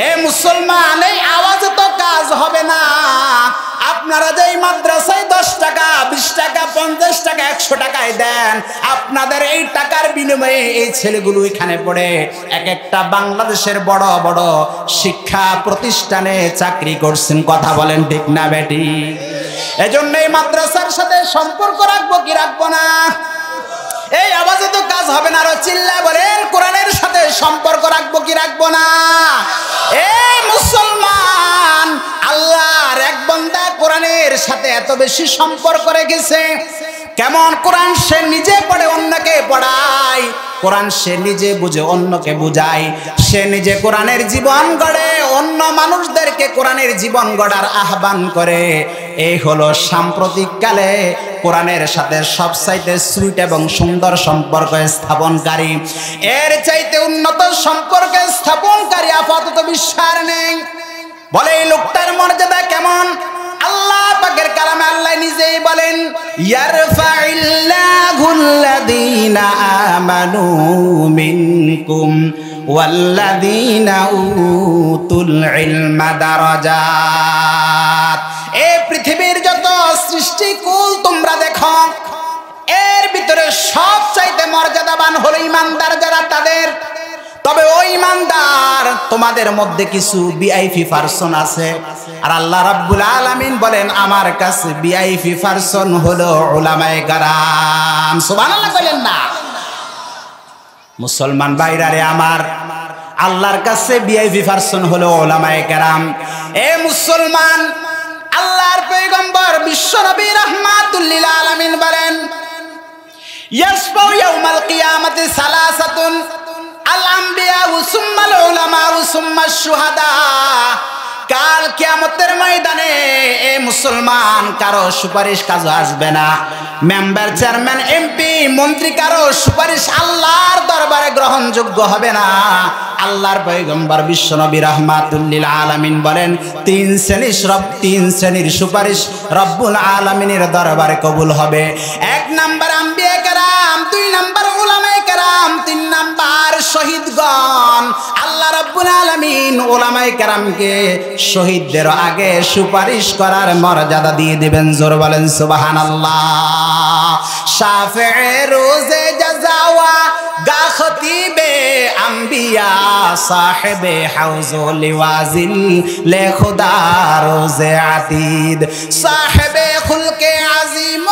এ মুসলমান, এই আওয়াজে তো কাজ হবে না। আপনারা যে মাদ্রাসায় 10 টাকা 20 টাকা 50 টাকা 100 টাকায় দেন, আপনাদের এই টাকার বিনিময়ে এই ছেলেগুলো এখানে পড়ে এক একটা বাংলাদেশের বড় বড় শিক্ষা প্রতিষ্ঠানে চাকরি করছেন। কথা বলেন ঠিক না বেটি? এজন্য এই মাদ্রাসার সাথে সম্পর্ক রাখবো কি রাখবো না? এই আওয়াজে তো কাজ হবে না, আরো চিল্লা বলেন কোরআনের সাথে সম্পর্ক রাখবো কি রাখবো না? এই মুসলমান, আল্লাহর এক বান্দা কোরআনের সাথে এত বেশি সম্পর্ক রেখেছে। কেমন? কোরআন সে নিজে পড়ে অন্যকে পড়ায়, কোরআন সে নিজে বুঝে অন্যকে বুঝায়, সে নিজে কোরআনের জীবন গড়ে, অন্য মানুষদেরকে কোরআনের জীবন গড়ার আহ্বান করে। এই হলো সাম্প্রতিক কালে কোরআনের সাথে সবচাইতে সুইট এবং সুন্দর সম্পর্ক স্থাপনকারী। এর চাইতে উন্নত সম্পর্ক স্থাপনকারী আপাতত বিশ্বের নেই। বলে এই লোকটার মর্যাদা কেমন? আল্লাহ পাকের কালামে আল্লাহ নিজেই বলেন, ইয়ারফাইল্লাহুল্লাযীনা আমানু মিনকুম ওয়াল্লাযীনা উতুল ইলমা দারাজাত। এই পৃথিবীর যত সৃষ্টিকুল তোমরা দেখো, এর ভিতরে সবচাইতে মর্যাদাবান হলো ঈমানদার যারা তাদের। তবে ওই ঈমানদার তোমাদের মধ্যে কিছু ভিআইপি পারসন আছে, আর আল্লাহ রাব্বুল আলামিন বলেন আমার কাছে ভিআইপি পারসন হলো উলামায়ে কেরাম। সুবহানাল্লাহ বলেন না? মুসলমান ভাইরারে আমার, আল্লাহর কাছে ভিআইপি পারসন হলো উলামায়ে কেরাম। এ মুসলমান, আল্লাহর পয়গম্বর বিশ্বনবী রাহমাতুল লিল আলামিন বলেন, ইয়াসফাউ ইয়াউমাল কিয়ামাতি সালাসাতুন আল আম্বিয়া সুম্মাল উলামা সুম্মাশ শুহাদা। কাল কিয়ামতের ময়দানে এ মুসলমান কারো সুপারিশ কাজে আসবে না। মেম্বার, চেয়ারম্যান, এমপি, মন্ত্রী কারো সুপারিশ আল্লাহর দরবারে গ্রহণযোগ্য হবে না। আল্লাহর পয়গম্বর বিশ্বনবী রাহমাতুল লিল আলামিন বলেন, তিন শ্রেণীর সুপারিশ রব্বুল আলামিনের দরবারে কবুল হবে। 1 নাম্বার আম্বিয়া কেরাম, 2 নাম্বার উলামায়ে কেরাম, 3 নাম্বার শহীদগণ। আল্লাহ রাব্বুল আলামিন উলামায়ে কেরামকে শহীদদের আগে সুপারিশ করার মর্যাদা দিয়ে দিবেন। জোর বলেন সুবহানাল্লাহ। শাফিঈ রোজে জাযাওয়া গা খতিবে আম্বিয়া সাহেবে হাউজুল লিওয়াজিল লে খুদা রোজে আতিদ সাহেবে খুলকে আজিম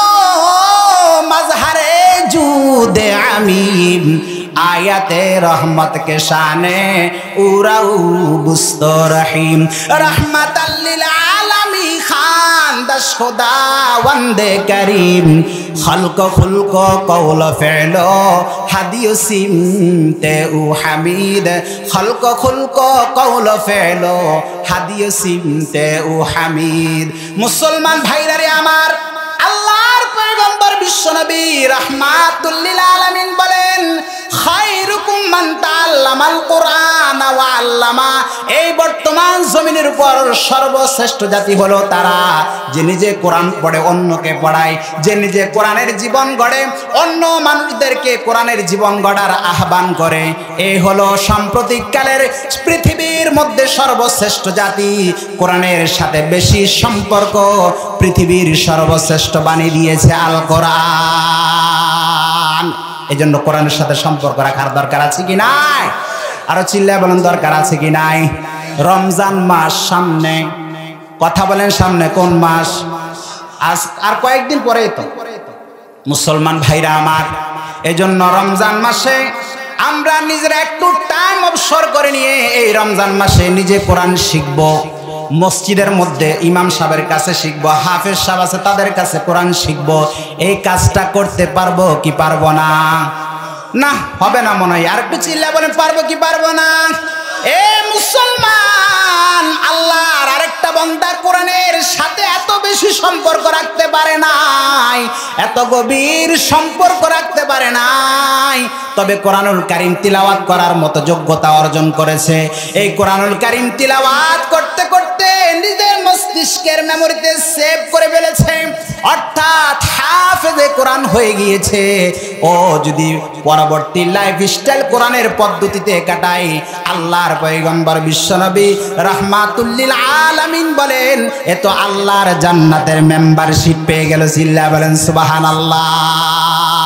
মজহরে জুদে আমিম आयते रहमत के शाने उराऊ बुस्तो रहीम रहमतल लिल आलमी खान दश खुदा वंदे करीम खल्को खुल्को कौल फ़ेलो हदियो सिमते उ हमीद खल्को खुल्को कौल फ़ेलो हदियो सिमते उ हमीद। मुसलमान भाईरा रे आमार, আল্লাহর পয়গম্বর বিশ্বনবী রাহমাতুল লিল আলামিন বলেন, খায়রুকুম মান তাআল্লামাল কুরআন ওয়া আল্লামা। এই বর্তমান জমিনের উপর সর্বশ্রেষ্ঠ জাতি হলো তারা যে নিজে কোরআন পড়ে অন্যকে পড়ায়, যে নিজে কোরআনের জীবন গড়ে অন্য মানুষদেরকে কোরআনের জীবন গড়ার আহ্বান করে। এই হলো সাম্প্রতিক কালের পৃথিবীর মধ্যে সর্বশ্রেষ্ঠ জাতি। কোরআনের সাথে বেশি সম্পর্ক পৃথিবীর সর্বশ্রেষ্ঠ বানিয়ে দিয়েছে আল কোরআন। এই জন্য কোরআনের সাথে সম্পর্ক রাখার দরকার আছে কি নাই? আরো চিল্লায় বলেন দরকার আছে কি নাই? রমজান মাস সামনে, কথা বলেন সামনে কোন মাস? আজ আর কয়েকদিন পরেই তো। মুসলমান ভাইরা আমার, এই জন্য রমজান মাসে আমরা নিজেরা একটু টাইম অবসর করে নিয়ে এই রমজান মাসে নিজে কোরআন শিখব। মসজিদের মধ্যে ইমাম সাহেবের কাছে শিখবো, হাফেজ সাহেব আছে তাদের কাছে কোরআন শিখবো। এই কাজটা করতে পারবো কি পারবো না? না, হবে না মনে হয়। আর একটু চিল্লা বলেন পারবো কি পারবো না? এ মুসলমান, আল্লাহর আরেকটা বান্দা কোরআনের সাথে এত বেশি সম্পর্ক রাখতে পারে নাই, এত গভীর সম্পর্ক রাখতে পারে নাই, তবে কোরআনুল কারীম তিলাওয়াত করার মতো যোগ্যতা অর্জন করেছে। এই কোরআনুল কারীম তিলাওয়াত করতে করতে নিজের মস্তিষ্কের মেমোরিতে সেভ করে ফেলেছে। অর্থাৎ হাফেজে কোরআন হয়ে গিয়েছে, ও যদি পরবর্তী লাইফস্টাইল কোরআনের পদ্ধতিতে কাটায়, আল্লাহর পয়গম্বর বিশ্বনবী রাহমাতুল্লিল আলামিন বলেন এ তো আল্লাহর জান্নাতের মেম্বারশিপ পেয়ে গেল। চিল্লা বলেন সুবহানাল্লাহ।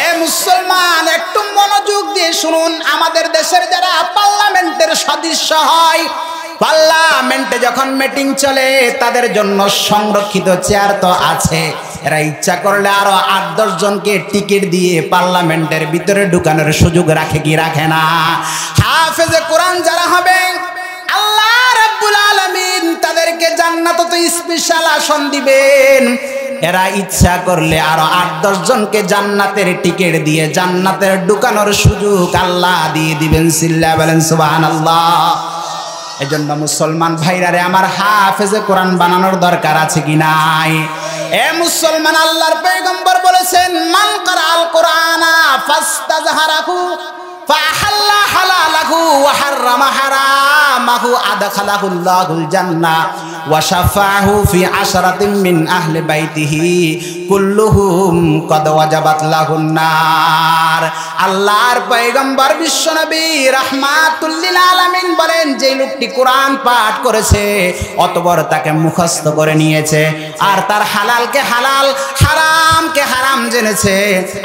এ মুসলমান, একটু মনোযোগ দিয়ে শুনুন। আমাদের দেশের যারা পার্লামেন্টের সদস্য হয়, পার্লামেন্টে যখন মিটিং চলে, তাদের জন্য সংরক্ষিত চেয়ার তো আছে, এরা ইচ্ছা করলে আরো 8-10 জনকে টিকিট দিয়ে পার্লামেন্টের ভিতরে ঢুকানোর সুযোগ রাখে কি রাখে না? হাফেজে কোরআন যারা হবে, আল্লাহ রাব্বুল আলামিন তাদেরকে জান্নাতে তো স্পেশাল আসন দিবেন। এরা ইচ্ছা করলে আরো 8-10 জনকে জান্নাতের টিকিট দিয়ে জান্নাতের ঢুকানোর সুযোগ আল্লাহ দিয়ে দিবেন। সিল্লা বলেন সুবহানাল্লাহ। এজন্য মুসলমান ভাইরারে আমার, হাফেজে কোরআন বানানোর দরকার আছে কি নাই? এ মুসলমান, আল্লাহর পয়গম্বর বলেছেন মান কারাল কোরআনা ফাস্তাজহারাহু ফাহাল্লা হালালাহু ওয়া হাররামা হারামাহু আদখালাহুল্লাহুল জান্নাহ ওয়া শাফাআহু ফি আশরাতিন মিন আহলি বাইতিহি কুল্লুহুম কদ ওয়াজাবাত লাহুন নার। আল্লাহর পয়গম্বর বিশ্বনবী রাহমাতুল্লিল আলামিন বলেন, যে লোকটি কোরআন পাঠ করেছে অতঃপর তাকে মুখস্থ করে নিয়েছে আর তার হালালকে হালাল হারামকে হারাম জেনেছে,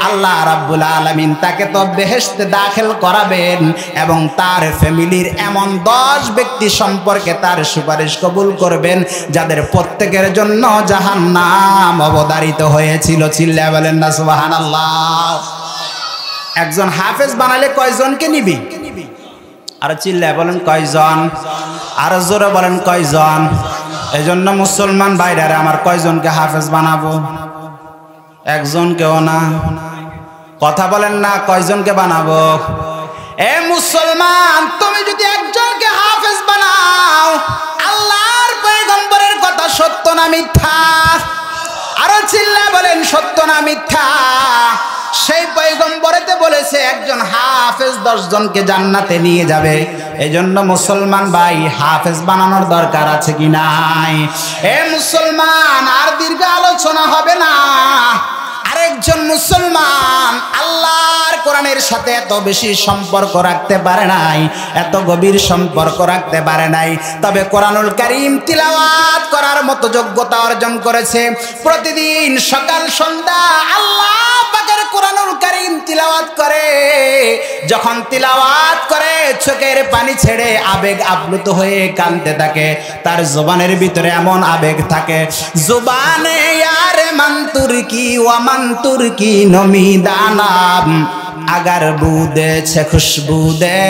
আল্লাহ রাব্বুল আলামিন তাকে তো বেহেশতে দাখিল করাবেন এবং তার ফ্যামিলির এমন 10 ব্যক্তি সম্পর্কে তার সুপারিশ কবুল করবেন যাদের প্রত্যেকের জন্য জাহান্নাম অবধারিত হয়েছিল। চিল্লা বলেন না সুবহানাল্লাহ। একজন হাফেজ বানালে কয়জনকে নিবি? আর চিল্লা বলেন কয়জন? আর জোরে বলেন কয়জন? এজন্য মুসলমান ভাইরা আমার, কয়জনকে হাফেজ বানাবো? একজনকেও না। কথা বলেন না, কয়জনকে বানাবো? এ মুসলমান, তুমি যদি একজনকে হাফেজ বানাও, আল্লাহর পয়গম্বরের কথা সত্য না মিথ্যা? আরো চিল্লা বলেন সত্য না মিথ্যা? সেই পয়গম্বরেতে বলেছে একজন হাফেজ 10 জনকে জান্নাতে নিয়ে যাবে। এজন্য মুসলমান ভাই, হাফেজ বানানোর দরকার আছে কি নাই? এ মুসলমান, আর দীর্ঘ আলোচনা হবে না। আরেকজন মুসলমান আল্লাহর কোরআনের সাথে এত বেশি সম্পর্ক রাখতে পারে নাই, এত গভীর সম্পর্ক রাখতে পারে নাই, তবে কোরআনুল কারীম তিলাওয়াত করার মতো যোগ্যতা অর্জন করেছে। প্রতিদিন সকাল সন্ধ্যা আল্লাহ পাকের কোরআনুল কারীম তিলাওয়াত করে। যখন তিলাওয়াত করে চোখের পানি ছেড়ে আবেগ আপ্লুত হয়ে কাঁদতে থাকে। তার জবানের ভিতরে এমন আবেগ থাকে, জবানে ইয়ারে মান তুর্কি ওয়া মান তুর্কি নমিদানাম আগার বুদে ছে খুশবু দে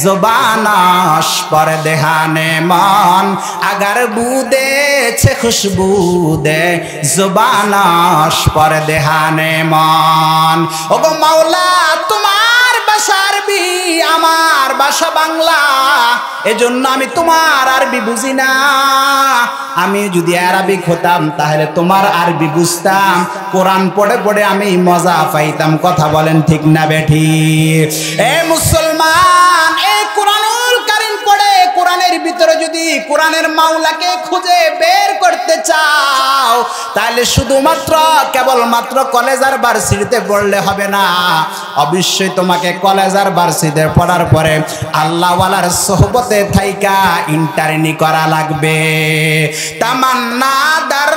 জবানাশ পর দেহানে মান আগার বুদে ছে খুশবু দে জবানাশ পর দেহানে মান। ওগো মাওলা, তোমার ভাষা আরবি, আমার ভাষা বাংলা, এজন্য আমি তোমার আরবি বুঝি না। আমি যদি আরবিক হতাম তাহলে তোমার আরবি বুঝতাম, কোরআন পড়ে পড়ে আমি মজা পাইতাম। কথা বলেন ঠিক না বেঠি? এ মুসলমান, এই কোরআনুল কারীম পড়ে কোরআনের ভিতরে যদি কোরআনের মাওলাকে খুঁজে বের করতে চাও, তাহলে শুধুমাত্র কেবলমাত্র কলেজ আর ভার্সিটিতে পড়লে হবে না। অবশ্যই তোমাকে কলেজ আর ভার্সিটিতে পড়ার পরে আল্লাহ ওয়ালার সোহবতে থাইকা ইন্টারনি করা লাগবে। তামান্না দার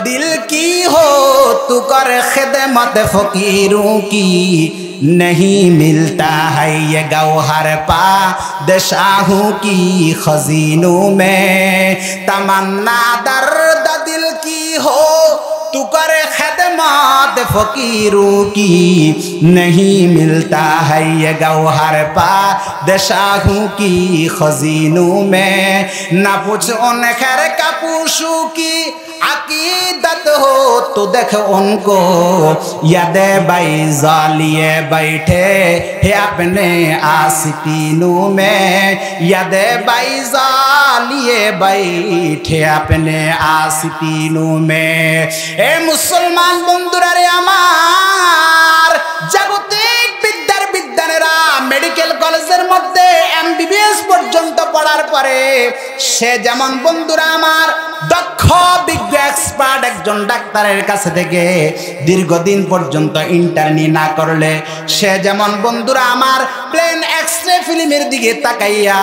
দিল কি হো তু কর খিদমত ফকিরোं की नहीं मिलता है ये गौहर पादशाहों की खजीनों में। तमन्ना दर्द दिल की हो तू कर खिदमत फकीरों की नहीं मिलता है ये गौहर पादशाहों की खजीनों में। ना पूछ उन खैर कापूशों की अकीदत हो तो देख उनको यादे बैज़ा लिए बैठे है अपने आस्तीनों में। यादे बैज़ा लिए बैठे अपने आस्तीनों में। ए मुसलमान बंधुरा रे आमार, जागतिक বিদ্যার বিদ্যানেরা মেডিকেল কলেজের মধ্যে এমবিবিএস পর্যন্ত পড়ার পরে সে যেমন বন্ধুরা আমার দক্ষ বিজ্ঞ এক্সপার্ট একজন ডাক্তারের কাছে থেকে দীর্ঘদিন পর্যন্ত ইন্টার্নি না করলে সে যেমন বন্ধুরা আমার প্লেন এক্সরে ফিল্মের দিকে তাকাইয়া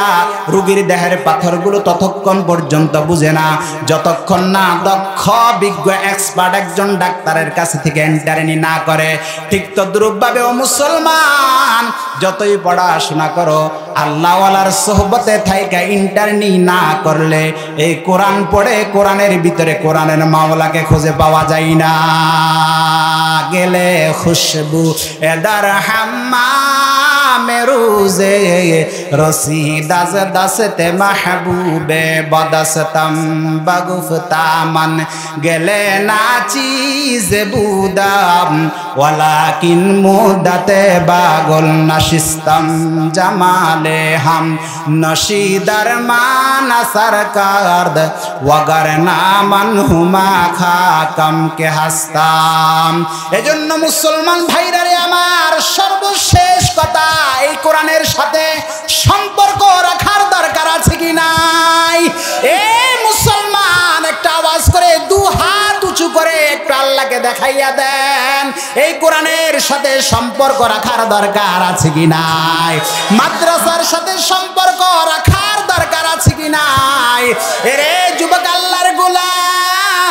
রোগীর দেহের পাথরগুলো ততক্ষণ পর্যন্ত বুঝে না যতক্ষণ না দক্ষ বিজ্ঞ এক্সপার্ট একজন ডাক্তারের কাছে থেকে ইন্টার্নি না করে। ঠিক তদ্রূপভাবে ও মুসলমান, যতই পড়াশোনা করো আল্লাহওয়ালার সোহবতে থাইকা ইন্টার্নি না করলে এই কোরআন পড়ে কোরআনের ভিতরে কোরআনের মাওলাকে খুঁজে পাওয়া যায় না। গেলে খুশবু এদার হাম্মামে রোজে রসিদাস দাসতে মাহবুবে বদস্তম বগুফতামান গেলে নাচি জেবুদাম ওয়ালাকিন মুদাতে বাগল নাশিস্তম জামালে হাম নশিদার মানা সরকার ওয়াগার নামান হুমা খাকম কে হাস্তাম। এজন্য মুসলমান ভাইরা রে আমার, সর্বশেষ কথা, এই কোরআনের সাথে সম্পর্ক রাখার দরকার আছে কি নাই? এ মুসলমান, একটা আওয়াজ করে দু হাত উঁচু করে একটু আল্লাহকে দেখাইয়া দেন, এই কোরআনের সাথে সম্পর্ক রাখার দরকার আছে কি নাই? মাদ্রাসার সাথে সম্পর্ক রাখার দরকার আছে কি নাই? এরে যুবক আল্লাহর গোলাম,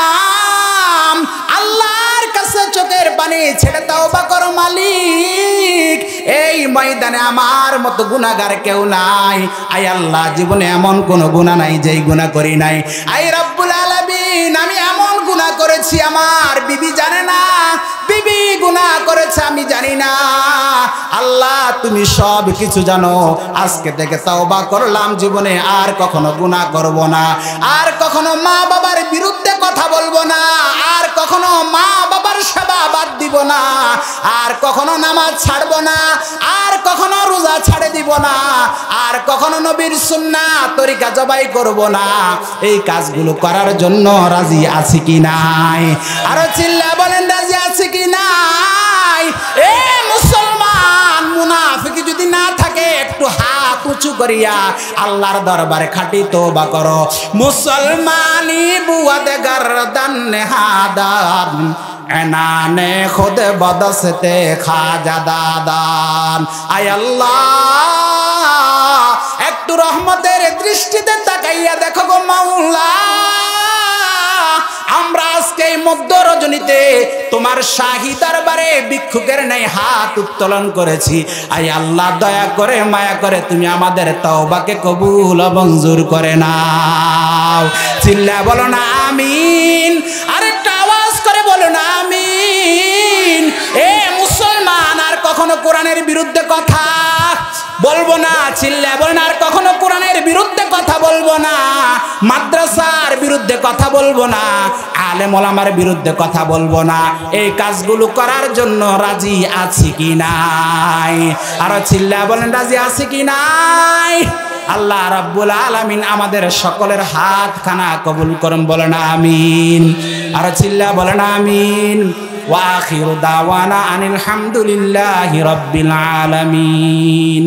আল্লাহর কাছে চোখের পানি ছেড়ে তওবা কর মালিক। এই ময়দানে আমার মতো গুনাহগার কেউ নাই। আয় আল্লাহ, জীবনে এমন কোন গুনাহ নাই যেই গুনাহ করি নাই। আয় রব্বুল আলামিন, আমি এমন গুনাহ করেছি আমার বিবি জানে না, বিবি গুনাহ করেছে আমি জানি না। আল্লাহ তুমি সব কিছু জানো। আজকে থেকে তওবা করলাম, জীবনে আর কখনো গুনাহ করব না, আর কখনো মা বাবার বিরুদ্ধে কথা বলবো না, আর কখনো মা বাবার সেবা বাদ দিব না, আর কখনো নামাজ ছাড়বো না, আর কখনো রোজা ছাড়ে দিব না, আর কখনো নবীর সুন্নাহ তরিকা জবাই করব না। এই কাজগুলো করার জন্য রাজি আছি কি নাই? আরো চিল্লা বলেন রাজি আছি কি নাই? এ মুসলমান, মুনাফিক যদি না থাকে একটু হাত উঁচু করিয়া আল্লাহর দরবারে খাঁটি তওবা করো। মুসলমানি বুয়াদ গর্দান নেহাদান এনানে খুদ বদসতে খাজা দাদান। আয় আল্লাহ, একটু রহমতের দৃষ্টিতে তাকাইয়া দেখো গো মাওলা, আমরা আজকে এই মধ্য রজনীতে তোমার শাহী দরবারে ভিক্ষুকের ন্যায় হাত উত্তোলন করেছি। আয় আল্লাহ, দয়া করে মায়া করে তুমি আমাদের তওবাকে কবুল ও মঞ্জুর করে নাও। চিল্লা বলো না আমিন, আরেকটা আওয়াজ করে বলো না আমিন। এ মুসলমান, আর কখনো কোরআনের বিরুদ্ধে কথা বলবো না। চিল্লা বলেন, আর কখনো কোরআনের বিরুদ্ধে কথা বলবো না, মাদ্রাসার বিরুদ্ধে কথা বলবো না, আলেম ওলামার বিরুদ্ধে কথা বলবো না। এই কাজগুলো করার জন্য রাজি আছি কি নাই? আর চিল্লা বলেন রাজি আছি কি নাই? আল্লাহ রাব্বুল আলামিন আমাদের সকলের হাত খানা কবুল করুন, বলেন আমিন। আর চিল্লা বলেন আমিন। ওয়া আখিরু দাওয়ানা আনিল হামদুলিল্লাহি রাব্বিল আলামিন।